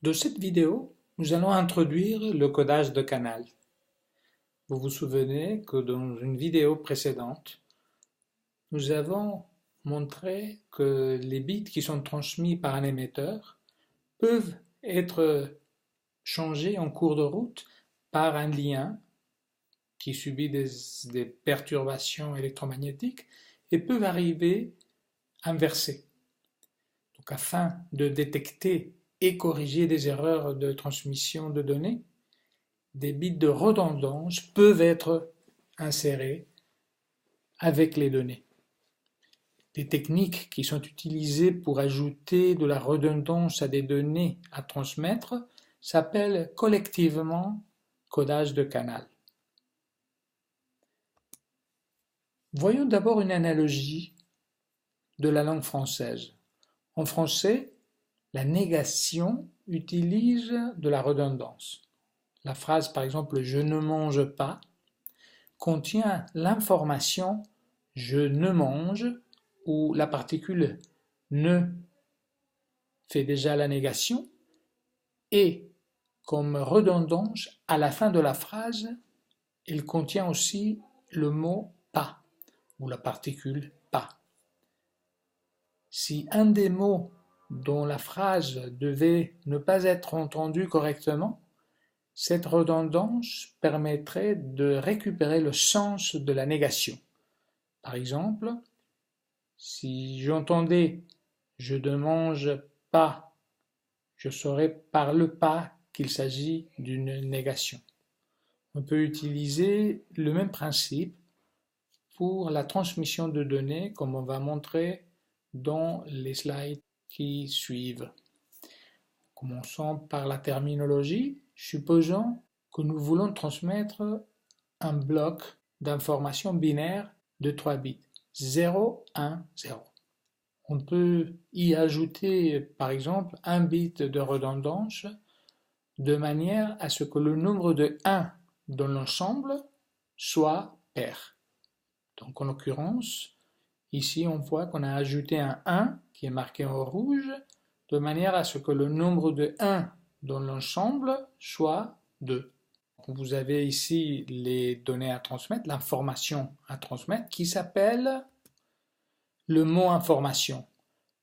Dans cette vidéo, nous allons introduire le codage de canal. Vous vous souvenez que dans une vidéo précédente, nous avons montré que les bits qui sont transmis par un émetteur peuvent être changés en cours de route par un lien qui subit des perturbations électromagnétiques et peuvent arriver inversés. Donc, afin de détecter et corriger des erreurs de transmission de données, des bits de redondance peuvent être insérés avec les données. Les techniques qui sont utilisées pour ajouter de la redondance à des données à transmettre s'appellent collectivement codage de canal. Voyons d'abord une analogie de la langue française. En français, la négation utilise de la redondance. La phrase par exemple « je ne mange pas » contient l'information « je ne mange » où la particule « ne » fait déjà la négation et comme redondance, à la fin de la phrase, elle contient aussi le mot « pas » ou la particule « pas ». Si un des mots dont la phrase devait ne pas être entendu correctement, cette redondance permettrait de récupérer le sens de la négation. Par exemple, si j'entendais « je ne mange pas », je saurais par le pas qu'il s'agit d'une négation. On peut utiliser le même principe pour la transmission de données, comme on va montrer dans les slides qui suivent. Commençons par la terminologie. Supposons que nous voulons transmettre un bloc d'informations binaires de 3 bits, 0, 1, 0. On peut y ajouter par exemple un bit de redondance de manière à ce que le nombre de 1 dans l'ensemble soit pair. Donc en l'occurrence, ici on voit qu'on a ajouté un 1 qui est marqué en rouge de manière à ce que le nombre de 1 dans l'ensemble soit 2. Vous avez ici les données à transmettre, l'information à transmettre qui s'appelle le mot information.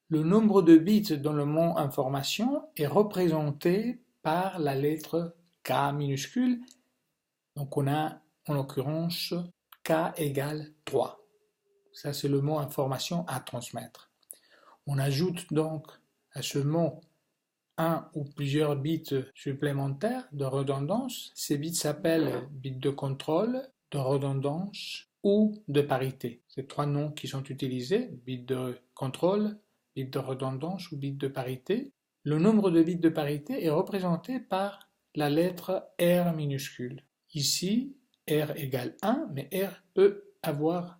Le nombre de bits dans le mot information est représenté par la lettre K minuscule. Donc on a en l'occurrence K égale 3. Ça c'est le mot information à transmettre. On ajoute donc à ce mot un ou plusieurs bits supplémentaires de redondance. Ces bits s'appellent bits de contrôle, de redondance ou de parité. Ces trois noms qui sont utilisés, bits de contrôle, bits de redondance ou bits de parité. Le nombre de bits de parité est représenté par la lettre R minuscule. Ici, R égale 1, mais R peut avoir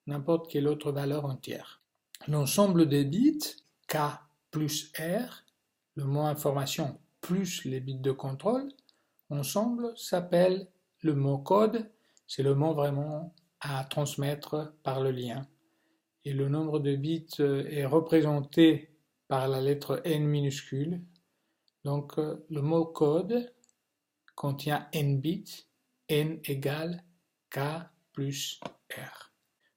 n'importe quelle autre valeur entière. L'ensemble des bits, K plus R, le mot information plus les bits de contrôle, ensemble s'appelle le mot code. C'est le mot vraiment à transmettre par le lien. Et le nombre de bits est représenté par la lettre N minuscule. Donc le mot code contient N bits, N égale K plus R.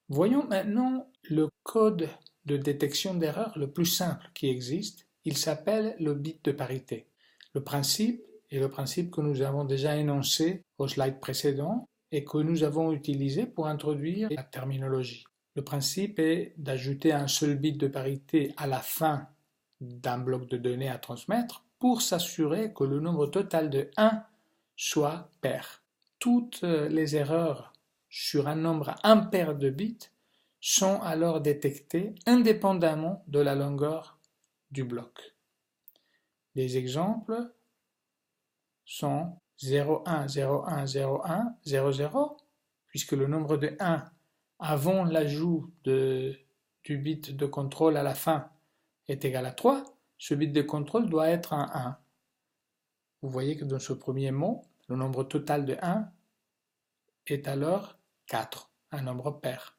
Voyons maintenant le code de détection d'erreur le plus simple qui existe. Il s'appelle le bit de parité. Le principe est le principe que nous avons déjà énoncé au slide précédent et que nous avons utilisé pour introduire la terminologie. Le principe est d'ajouter un seul bit de parité à la fin d'un bloc de données à transmettre pour s'assurer que le nombre total de 1 soit pair. Toutes les erreurs sur un nombre impair de bits sont alors détectées indépendamment de la longueur du bloc. Les exemples sont 0,1, 0,1, 0,1, 0,0, puisque le nombre de 1 avant l'ajout du bit de contrôle à la fin est égal à 3, ce bit de contrôle doit être un 1. Vous voyez que dans ce premier mot, le nombre total de 1 est alors 4, un nombre pair.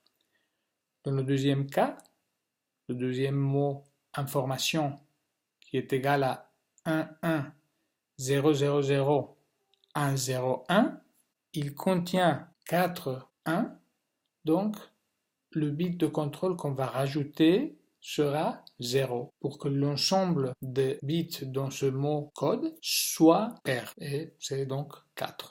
Dans le deuxième cas, le deuxième mot information qui est égal à 1, 1, 0000101, il contient 4 1, donc le bit de contrôle qu'on va rajouter sera 0 pour que l'ensemble des bits dans ce mot code soit pair, et c'est donc 4.